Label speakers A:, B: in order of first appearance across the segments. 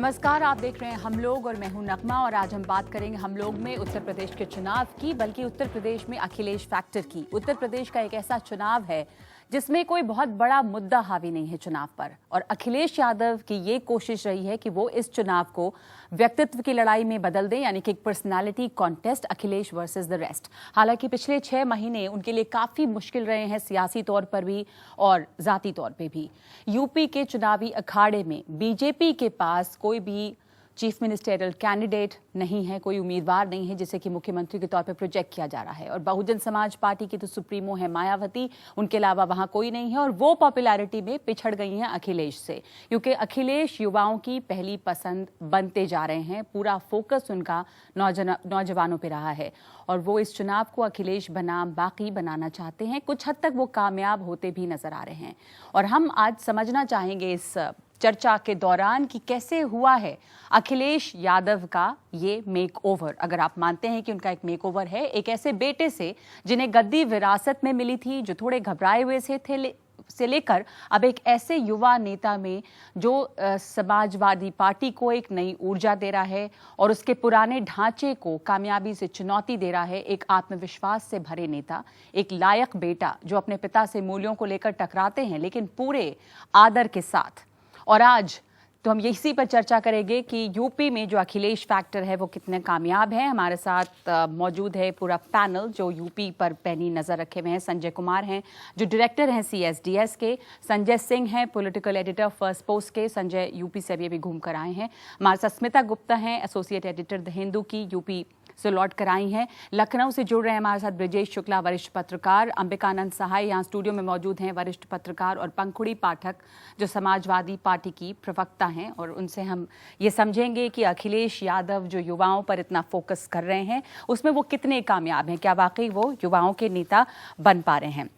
A: नमस्कार, आप देख रहे हैं हम लोग और मैं हूं नगमा। और आज हम बात करेंगे हम लोग में उत्तर प्रदेश के चुनाव की, बल्कि उत्तर प्रदेश में अखिलेश फैक्टर की। उत्तर प्रदेश का एक ऐसा चुनाव है जिसमें कोई बहुत बड़ा मुद्दा हावी नहीं है चुनाव पर, और अखिलेश यादव की ये कोशिश रही है कि वो इस चुनाव को व्यक्तित्व की लड़ाई में बदल दें, यानी कि एक personality contest, Akhilesh versus the rest. हालांकि पिछले 6 महीने उनके लिए काफी मुश्किल रहे हैं, सियासी तौर पर भी और जाती तौर पे भी। यूपी के चुनावी अखाड़े में बीजेपी के पास कोई भी चीफ मिनिस्टरियल कैंडिडेट नहीं है, कोई उम्मीदवार नहीं है जिसे कि मुख्यमंत्री के तौर पर प्रोजेक्ट किया जा रहा है। और बहुजन समाज पार्टी की तो सुप्रीमो है मायावती, उनके अलावा वहां कोई नहीं है, और वो पॉपुलैरिटी में पिछड़ गई हैं अखिलेश से, क्योंकि अखिलेश युवाओं की पहली पसंद बनते जा रहे हैं। पूरा फोकस उनका नौजवानों पे रहा है, और वो इस चुनाव को अखिलेश बनाम बाकी बनाना चाहते हैं। कुछ हद तक वो कामयाब होते भी नजर आ रहे हैं, और हम आज समझना चाहेंगे इस चर्चा के दौरान कि कैसे हुआ है अखिलेश यादव का ये मेक ओवर। अगर आप मानते हैं कि उनका एक मेक ओवर है, एक ऐसे बेटे से जिन्हें गद्दी विरासत में मिली थी, जो थोड़े घबराए हुए से लेकर अब एक ऐसे युवा नेता में जो समाजवादी पार्टी को एक नई ऊर्जा दे रहा है और उसके पुराने ढांचे को कामयाबी से चुनौती दे रहा है। एक आत्मविश्वास से भरे नेता, एक लायक बेटा जो अपने पिता से मूल्यों को लेकर टकराते हैं लेकिन पूरे आदर के साथ। और आज तो हम इसी पर चर्चा करेंगे कि यूपी में जो अखिलेश फैक्टर है वो कितने कामयाब है। हमारे साथ मौजूद है पूरा पैनल जो यूपी पर पैनी नजर रखे हुए हैं। संजय कुमार हैं जो डायरेक्टर हैं CSDS के, संजय सिंह हैं पॉलिटिकल एडिटर फर्स्ट पोस्ट के, संजय यूपी से अभी घूम कर आए हैं। हमारे साथ स्मिता गुप्ता हैं एसोसिएट एडिटर द हिंदू की, यूपी से लौट कर आई हैं। लखनऊ से जुड़ रहे हैं हमारे साथ ब्रजेश शुक्ला वरिष्ठ पत्रकार, अंबिकानंद सहाय यहाँ स्टूडियो में मौजूद हैं वरिष्ठ पत्रकार, और पंखुड़ी पाठक जो समाजवादी पार्टी की प्रवक्ता हैं। और उनसे हम ये समझेंगे कि अखिलेश यादव जो युवाओं पर इतना फोकस कर रहे हैं उसमें वो कितने कामयाब हैं, क्या वाकई वो युवाओं के नेता बन पा रहे हैं।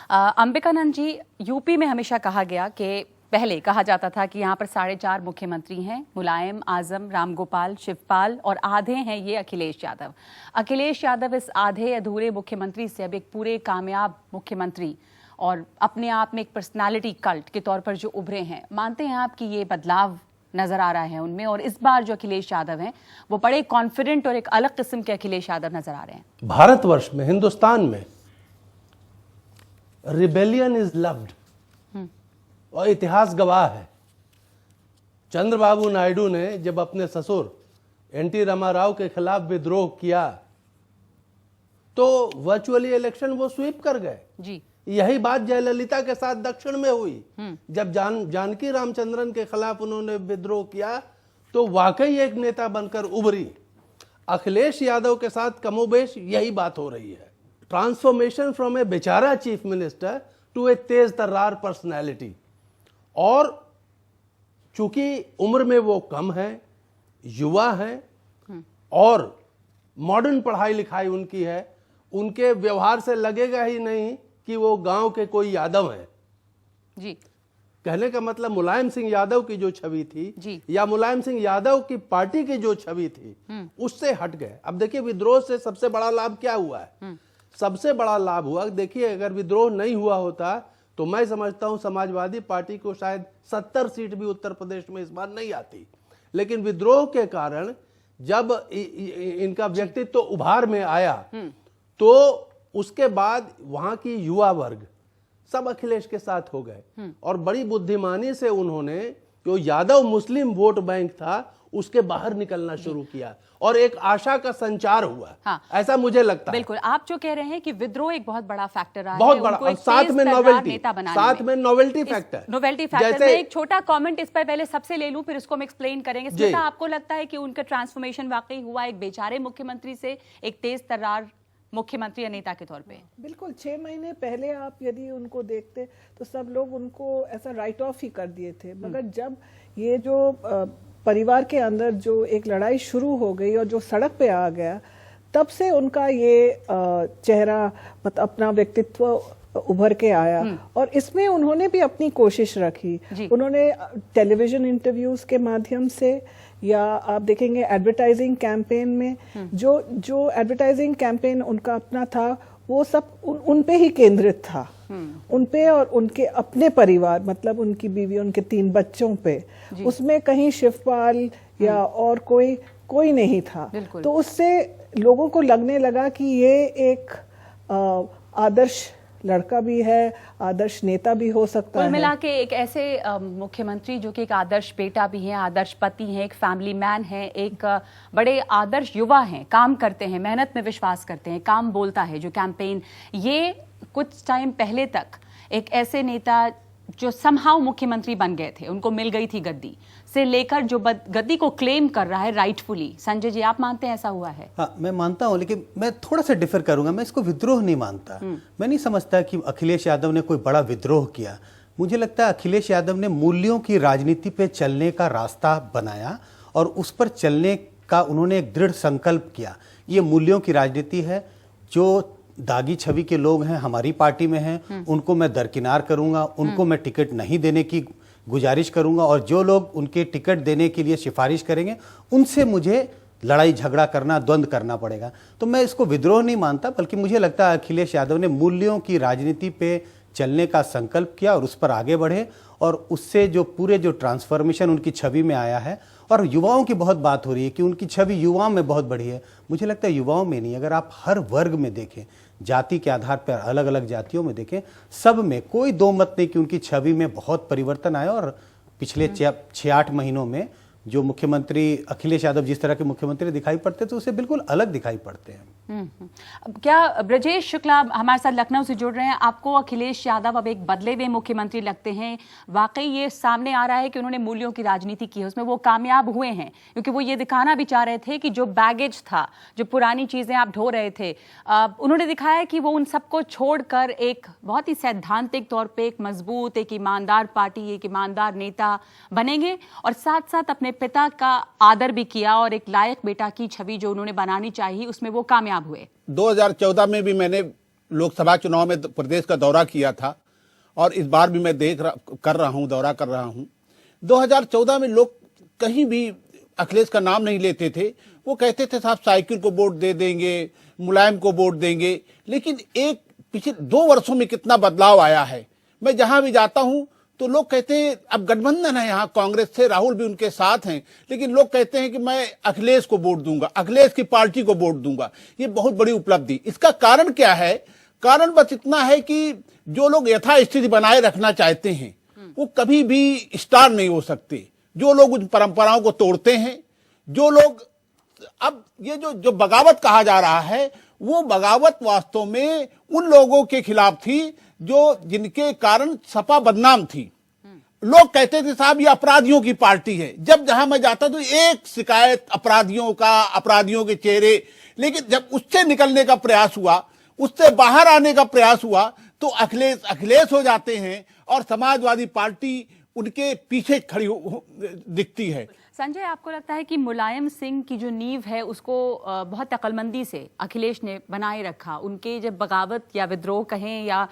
A: अंबिकानंद जी, यूपी में हमेशा कहा गया कि पहले कहा जाता था कि यहाँ पर 4.5 मुख्यमंत्री हैं, मुलायम, आजम, रामगोपाल, शिवपाल, और आधे हैं ये अखिलेश यादव। अखिलेश यादव इस आधे अधूरे मुख्यमंत्री से अब एक पूरे कामयाब मुख्यमंत्री और अपने आप में एक पर्सनालिटी कल्ट के तौर पर जो उभरे हैं, मानते हैं आप कि ये बदलाव नजर आ रहा है उनमें, और इस बार जो अखिलेश यादव हैं वो बड़े कॉन्फिडेंट और एक अलग किस्म के अखिलेश यादव नजर आ रहे हैं?
B: भारतवर्ष में, हिंदुस्तान में रिबेलियन इज लव्ड, और इतिहास गवाह है। चंद्रबाबू नायडू ने जब अपने ससुर NT रामाराव के खिलाफ विद्रोह किया तो वर्चुअली इलेक्शन वो स्वीप कर गए जी। यही बात जयललिता के साथ दक्षिण में हुई। जब जानकी रामचंद्रन के खिलाफ उन्होंने विद्रोह किया तो वाकई एक नेता बनकर उभरी। अखिलेश यादव के साथ कमोबेश यही बात हो रही है। ट्रांसफॉर्मेशन फ्रॉम ए बेचारा चीफ मिनिस्टर टू ए तेज तर्रार पर्सनैलिटी। और चूंकि उम्र में वो कम है, युवा है, और मॉडर्न पढ़ाई लिखाई उनकी है, उनके व्यवहार से लगेगा ही नहीं कि वो गांव के कोई यादव हैं जी। कहने का मतलब मुलायम सिंह यादव की जो छवि थी जी, या मुलायम सिंह यादव की पार्टी की जो छवि थी उससे हट गए। अब देखिए विद्रोह से सबसे बड़ा लाभ क्या हुआ है? सबसे बड़ा लाभ हुआ, देखिए अगर विद्रोह नहीं हुआ होता तो मैं समझता हूं समाजवादी पार्टी को शायद 70 सीट भी उत्तर प्रदेश में इस बार नहीं आती। लेकिन विद्रोह के कारण जब इनका व्यक्तित्व उभार में आया तो उसके बाद वहां की युवा वर्ग सब अखिलेश के साथ हो गए, और बड़ी बुद्धिमानी से उन्होंने जो यादव मुस्लिम वोट बैंक था उसके बाहर निकलना शुरू किया, और एक आशा का संचार हुआ। हाँ, ऐसा मुझे लगता है।
A: बिल्कुल, आप जो कह रहे हैं कि विद्रोह एक बहुत बड़ा फैक्टर रहा है,
B: बहुत बड़ा, साथ में नोवेल्टी फैक्टर।
A: नोवेल्टी फैक्टर में एक छोटा कमेंट इस पर पहले सबसे ले लूं, फिर इसको हम एक्सप्लेन करेंगे। स्मिता, आपको लगता है कि उनका ट्रांसफॉर्मेशन वाकई हुआ एक बेचारे मुख्यमंत्री से एक तेज तर्रार मुख्यमंत्री या नेता के तौर पे?
C: बिल्कुल, 6 महीने पहले आप यदि उनको देखते तो सब लोग उनको ऐसा राइट ऑफ ही कर दिए थे, मगर जब ये जो परिवार के अंदर जो एक लड़ाई शुरू हो गई और जो सड़क पे आ गया, तब से उनका ये चेहरा मतलब अपना व्यक्तित्व उभर के आया। और इसमें उन्होंने भी अपनी कोशिश रखी। उन्होंने टेलीविजन इंटरव्यूज के माध्यम से, या आप देखेंगे एडवर्टाइजिंग कैंपेन में, जो एडवर्टाइजिंग कैंपेन उनका अपना था वो सब उन पे ही केंद्रित था। उन पे और उनके अपने परिवार, मतलब उनकी बीवी, उनके 3 बच्चों पे, उसमें कहीं शिवपाल या और कोई नहीं था। तो उससे लोगों को लगने लगा कि ये एक आदर्श लड़का भी है, आदर्श नेता भी हो सकता है।
A: कुल मिला के एक ऐसे मुख्यमंत्री जो कि एक आदर्श बेटा भी हैं, आदर्श पति हैं, एक फैमिली मैन हैं, एक बड़े आदर्श युवा हैं, काम करते हैं, मेहनत में विश्वास करते हैं, काम बोलता है, जो कैंपेन, ये कुछ टाइम पहले तक एक ऐसे नेता जो समहाउ मुख्यमंत्री बन गए थे, उनको मिल गई थी गद्दी, से लेकर जो गद्दी को क्लेम कर रहा है राइटफुली। संजय जी, आप मानते हैं ऐसा हुआ है?
D: हाँ, मैं मानता हूं, लेकिन मैं थोड़ा सा डिफर करूंगा। मैं इसको विद्रोह नहीं मानता। मैं नहीं समझता कि अखिलेश यादव ने कोई बड़ा विद्रोह किया। मुझे लगता है अखिलेश यादव ने मूल्यों की राजनीति पे चलने का रास्ता बनाया और उस पर चलने का उन्होंने एक दृढ़ संकल्प किया। ये मूल्यों की राजनीति है। जो दागी छवि के लोग हैं, हमारी पार्टी में हैं, उनको मैं दरकिनार करूंगा, उनको मैं टिकट नहीं देने की गुजारिश करूंगा, और जो लोग उनके टिकट देने के लिए सिफारिश करेंगे उनसे मुझे लड़ाई झगड़ा करना, द्वंद्व करना पड़ेगा। तो मैं इसको विद्रोह नहीं मानता, बल्कि मुझे लगता है अखिलेश यादव ने मूल्यों की राजनीति पे चलने का संकल्प किया और उस पर आगे बढ़े, और उससे जो पूरे जो ट्रांसफॉर्मेशन उनकी छवि में आया है। और युवाओं की बहुत बात हो रही है कि उनकी छवि युवाओं में बहुत बढ़ी है। मुझे लगता है युवाओं में नहीं, अगर आप हर वर्ग में देखें, जाति के आधार पर अलग अलग जातियों में देखें, सब में कोई दो मत नहीं कि उनकी छवि में बहुत परिवर्तन आया। और पिछले 6-8 महीनों में जो मुख्यमंत्री अखिलेश यादव जिस तरह के मुख्यमंत्री दिखाई पड़ते थे, उससे बिल्कुल अलग दिखाई पड़ते हैं।
A: क्या ब्रजेश शुक्ला हमारे साथ लखनऊ से जुड़ रहे हैं? आपको अखिलेश यादव अब एक बदले हुए मुख्यमंत्री लगते हैं? वाकई ये सामने आ रहा है कि उन्होंने मूल्यों की राजनीति की है, उसमें वो कामयाब हुए हैं? क्योंकि वो ये दिखाना भी चाह रहे थे कि जो बैगेज था, जो पुरानी चीजें आप ढो रहे थे, उन्होंने दिखाया कि वो उन सबको छोड़कर एक बहुत ही सैद्धांतिक तौर पर एक मजबूत, एक ईमानदार पार्टी, एक ईमानदार नेता बनेंगे, और साथ साथ अपने पिता का आदर भी किया और एक लायक बेटा की छवि जो उन्होंने बनानी चाहिए, उसमें वो कामयाब हुए।
E: 2014 में भी मैंने लोकसभा चुनाव में प्रदेश का दौरा किया था, और इस बार भी मैं दौरा कर रहा हूं। 2014 में लोग कहीं भी अखिलेश का नाम नहीं लेते थे। वो कहते थे साहब साइकिल को वोट दे देंगे, मुलायम को वोट देंगे। लेकिन एक पिछले 2 वर्षों में कितना बदलाव आया है। मैं जहां भी जाता हूं तो लोग कहते हैं, अब गठबंधन है यहाँ कांग्रेस से, राहुल भी उनके साथ हैं, लेकिन लोग कहते हैं कि मैं अखिलेश को वोट दूंगा, अखिलेश की पार्टी को वोट दूंगा। ये बहुत बड़ी उपलब्धि। इसका कारण क्या है? कारण बस इतना है कि जो लोग यथास्थिति बनाए रखना चाहते हैं वो कभी भी स्टार नहीं हो सकते। जो लोग उन परंपराओं को तोड़ते हैं, जो लोग, अब ये जो बगावत कहा जा रहा है, वो बगावत वास्तव में उन लोगों के खिलाफ थी जिनके कारण सपा बदनाम थी। लोग कहते थे साहब ये अपराधियों की पार्टी है। जब जहां मैं जाता तो एक शिकायत अपराधियों का, अपराधियों के चेहरे। लेकिन जब उससे निकलने का प्रयास हुआ, उससे बाहर आने का प्रयास हुआ, तो अखिलेश हो जाते हैं और समाजवादी पार्टी उनके पीछे खड़ी दिखती है।
A: संजय, आपको लगता है कि मुलायम सिंह की जो नींव है उसको बहुत अक्लमंदी से अखिलेश ने बनाए रखा? उनके जब बगावत या विद्रोह कहें या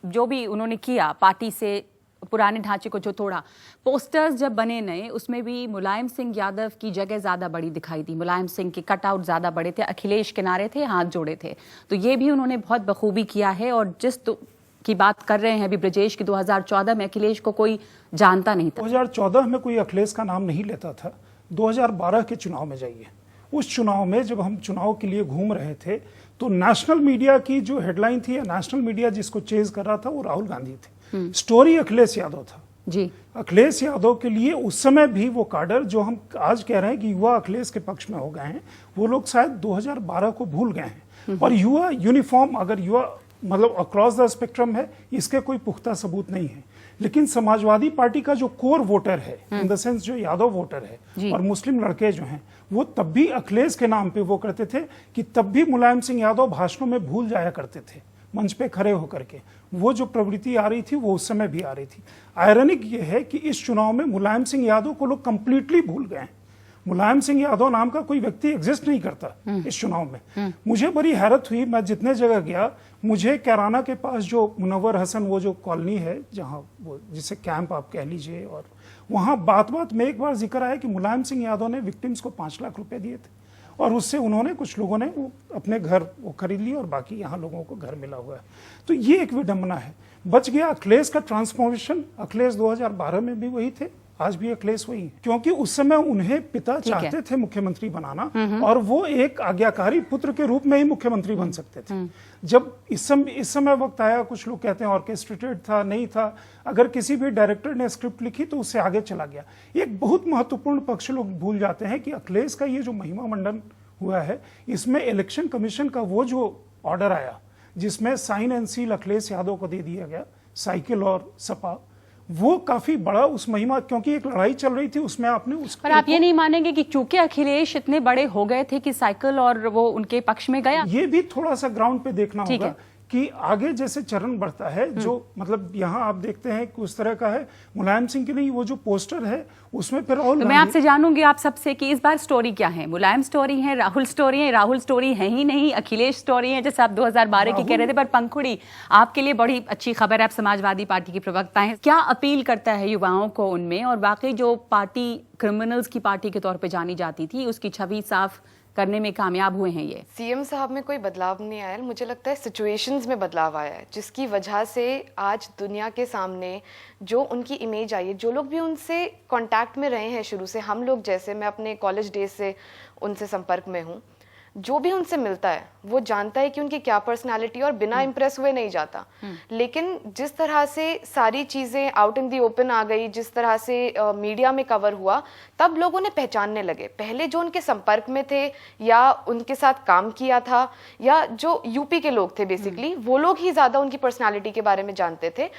A: जो भी उन्होंने किया, पार्टी से पुराने ढांचे को जो तोड़ा, पोस्टर्स जब बने नए, उसमें भी मुलायम सिंह यादव की जगह ज्यादा बड़ी दिखाई दी, मुलायम सिंह के कटआउट ज्यादा बड़े थे, अखिलेश किनारे थे, हाथ जोड़े थे। तो ये भी उन्होंने बहुत बखूबी किया है। और जिस की बात कर रहे हैं अभी ब्रजेश की, 2014 में अखिलेश को कोई जानता नहीं था।
F: 2014 में कोई अखिलेश का नाम नहीं लेता था। 2012 के चुनाव में जाइए, उस चुनाव में जब हम चुनाव के लिए घूम रहे थे तो नेशनल मीडिया की जो हेडलाइन थी, या नेशनल मीडिया जिसको चेज कर रहा था, वो राहुल गांधी थे। स्टोरी अखिलेश यादव था
A: जी।
F: अखिलेश यादव के लिए उस समय भी वो काडर जो हम आज कह रहे हैं कि युवा अखिलेश के पक्ष में हो गए हैं, वो लोग शायद 2012 को भूल गए हैं। और युवा यूनिफॉर्म, अगर युवा मतलब अक्रॉस द स्पेक्ट्रम है, इसके कोई पुख्ता सबूत नहीं है। लेकिन समाजवादी पार्टी का जो कोर वोटर है, इन द सेंस जो यादव वोटर है और मुस्लिम लड़के जो हैं, वो तब भी अखिलेश के नाम पे वो करते थे कि तब भी मुलायम सिंह यादव भाषणों में भूल जाया करते थे, मंच पे खड़े होकर के। वो जो प्रवृत्ति आ रही थी वो उस समय भी आ रही थी। आयरनिक ये है कि इस चुनाव में मुलायम सिंह यादव को लोग कंप्लीटली भूल गए। मुलायम सिंह यादव नाम का कोई व्यक्ति एग्जिस्ट नहीं करता इस चुनाव में। मुझे बड़ी हैरत हुई, मैं जितने जगह गया, मुझे कैराना के पास जो मुनव्वर हसन, वो जो कॉलोनी है जहां वो जिसे कैंप आप कह लीजिए, और वहां बात बात में एक बार जिक्र आया कि मुलायम सिंह यादव ने विक्टिम्स को 5 लाख रुपए दिए थे। और उससे उन्होंने कुछ लोगों ने वो अपने घर वो खरीद लिए और बाकी यहाँ लोगों को घर मिला हुआ है। तो ये एक विडंबना है। बच गया अखिलेश का ट्रांसफॉर्मेशन। अखिलेश 2012 में भी वही थे, आज भी अखिलेश वही है, क्योंकि उस समय उन्हें पिता चाहते थे मुख्यमंत्री बनाना और वो एक आज्ञाकारी पुत्र के रूप में ही मुख्यमंत्री बन सकते थे। जब इस समय वक्त आया, कुछ लोग कहते हैं ऑर्केस्ट्रेटेड था, नहीं था, अगर किसी भी डायरेक्टर ने स्क्रिप्ट लिखी तो उससे आगे चला गया। एक बहुत महत्वपूर्ण पक्ष लोग भूल जाते हैं कि अखिलेश का ये जो महिमा मंडन हुआ है, इसमें इलेक्शन कमीशन का वो जो ऑर्डर आया जिसमें sign and seal Akhilesh Yadav को दे दिया गया, साइकिल और सपा, वो काफी बड़ा उस महिमा, क्योंकि एक लड़ाई चल रही थी उसमें आपने उसको।
A: पर आप ये नहीं मानेंगे कि चूंकि अखिलेश इतने बड़े हो गए थे कि साइकिल और वो उनके पक्ष में गया?
F: ये भी थोड़ा सा ग्राउंड पे देखना होगा कि आगे जैसे चरण बढ़ता है, जो मतलब यहाँ आप देखते हैं कि उस तरह का है। मुलायम सिंह की नहीं, वो जो पोस्टर है उसमें फिर राहुल,
A: तो मैं आपसे जानूंगी आप सबसे कि इस बार स्टोरी क्या है? मुलायम स्टोरी है, राहुल स्टोरी है, राहुल स्टोरी है ही नहीं, अखिलेश स्टोरी है जैसे आप 2012 की कह रहे थे। पर पंखुड़ी, आपके लिए बड़ी अच्छी खबर है, आप समाजवादी पार्टी की प्रवक्ता हैं, क्या अपील करता है युवाओं को उनमें, और वाकई जो पार्टी क्रिमिनल्स की पार्टी के तौर पर जानी जाती थी उसकी छवि साफ करने में कामयाब हुए हैं? ये
G: सीएम साहब में कोई बदलाव नहीं आया, मुझे लगता है सिचुएशंस में बदलाव आया है, जिसकी वजह से आज दुनिया के सामने जो उनकी इमेज आई है, जो लोग भी उनसे कांटेक्ट में रहे हैं शुरू से, हम लोग जैसे, मैं अपने कॉलेज डेज से उनसे संपर्क में हूँ, जो भी उनसे मिलता है वो जानता है कि उनकी क्या पर्सनालिटी, और बिना इम्प्रेस हुए नहीं जाता। लेकिन जिस तरह से सारी चीजें आउट इन दी ओपन आ गई, जिस तरह से मीडिया में कवर हुआ, तब लोग उन्हें पहचानने लगे। पहले जो उनके संपर्क में थे या उनके साथ काम किया था या जो यूपी के लोग थे बेसिकली, वो लोग ही ज्यादा उनकी पर्सनालिटी के बारे में जानते थे।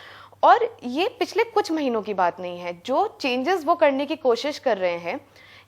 G: और ये पिछले कुछ महीनों की बात नहीं है, जो चेंजेस वो करने की कोशिश कर रहे हैं,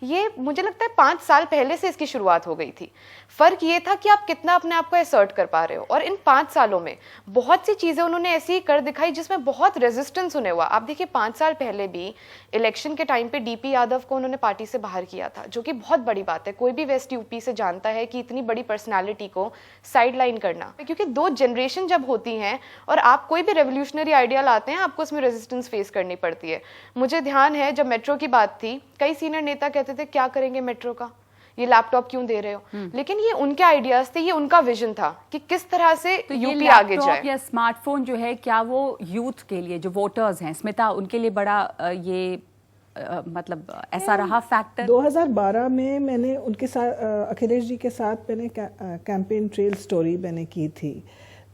G: ये मुझे लगता है 5 साल पहले से इसकी शुरुआत हो गई थी। फर्क ये था कि आप कितना अपने आप को असर्ट कर पा रहे हो, और इन 5 सालों में बहुत सी चीजें उन्होंने ऐसी कर दिखाई जिसमें बहुत रेजिस्टेंस उन्हें हुआ। आप देखिए 5 साल पहले भी इलेक्शन के टाइम पे डीपी यादव को उन्होंने पार्टी से बाहर किया था, जो कि बहुत बड़ी बात है। कोई भी वेस्ट यूपी से जानता है कि इतनी बड़ी पर्सनैलिटी को साइड लाइन करना, क्योंकि 2 जनरेशन जब होती हैं और आप कोई भी रेवोल्यूशनरी आइडिया लाते हैं, आपको उसमें रेजिस्टेंस फेस करनी पड़ती है। मुझे ध्यान है जब मेट्रो की बात थी, कई सीनियर नेता कहते थे क्या करेंगे मेट्रो का, ये लैपटॉप क्यों दे रहे हो, लेकिन ये उनके आइडियाज थे, ये उनका विजन था कि किस तरह से
A: तो
G: यूपी आगे जाए।
A: या स्मार्टफोन जो है, क्या वो यूथ के लिए, जो वोटर्स हैं स्मिता, उनके लिए बड़ा ये मतलब ऐसा रहा फैक्टर?
C: 2012 में मैंने उनके साथ, अखिलेश जी के साथ मैंने कैंपेन ट्रेल स्टोरी मैंने की थी,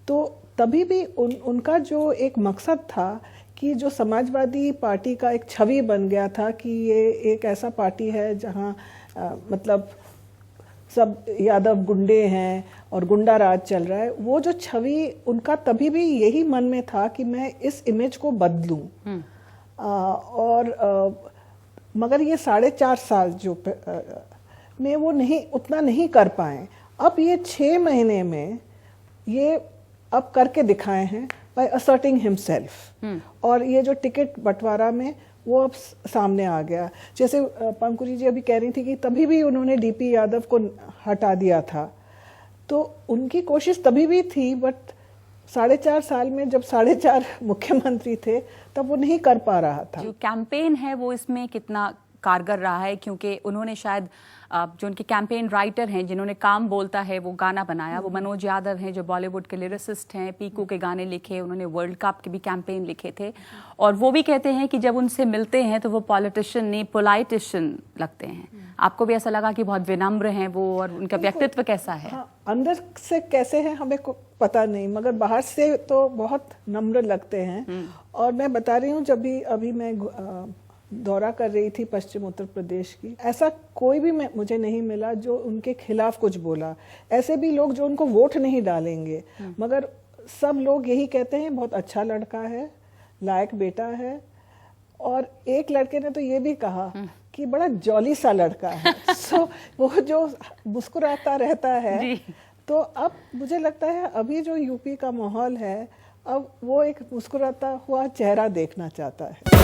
C: तो तभी भी उनका जो एक मकसद था कि जो समाजवादी पार्टी का एक छवि बन गया था कि ये एक ऐसा पार्टी है जहां मतलब सब यादव गुंडे हैं और गुंडा राज चल रहा है, वो जो छवि उनका तभी भी यही मन में था कि मैं इस इमेज को बदलूं। मगर ये 4.5 साल जो में वो नहीं उतना नहीं कर पाए। अब ये 6 महीने में ये अब करके दिखाए हैं बाय असर्टिंग हिमसेल्फ। और ये जो टिकट बंटवारा में वो अब सामने आ गया, जैसे पंकुरी जी अभी कह रही थी कि तभी भी उन्होंने डीपी यादव को हटा दिया था, तो उनकी कोशिश तभी भी थी, बट 4.5 साल में जब 4.5 मुख्यमंत्री थे तब वो नहीं कर पा रहा था।
A: जो कैंपेन है वो इसमें कितना कारगर रहा है, क्योंकि उन्होंने शायद जो उनके कैंपेन राइटर हैं जिन्होंने काम बोलता है वो गाना बनाया, वो मनोज यादव हैं जो बॉलीवुड के लिरिसिस्ट हैं, पीकू के गाने लिखे, उन्होंने वर्ल्ड कप के भी कैंपेन लिखे थे, और वो भी कहते हैं कि जब उनसे मिलते हैं तो वो पॉलिटिशियन नहीं पोलाइटिशियन लगते हैं। आपको भी ऐसा लगा कि बहुत विनम्र हैं वो, और उनका व्यक्तित्व कैसा है?
C: हाँ, अंदर से कैसे हैं हमें पता नहीं, मगर बाहर से तो बहुत नम्र लगते हैं। और मैं बता रही हूँ, जब भी अभी मैं दौरा कर रही थी पश्चिम उत्तर प्रदेश की, ऐसा कोई भी मुझे नहीं मिला जो उनके खिलाफ कुछ बोला। ऐसे भी लोग जो उनको वोट नहीं डालेंगे, मगर सब लोग यही कहते हैं बहुत अच्छा लड़का है, लायक बेटा है। और एक लड़के ने तो ये भी कहा कि बड़ा जॉली सा लड़का है। सो वो जो मुस्कुराता रहता है, तो अब मुझे लगता है अभी जो यूपी का माहौल है, अब वो एक मुस्कुराता हुआ चेहरा देखना चाहता है।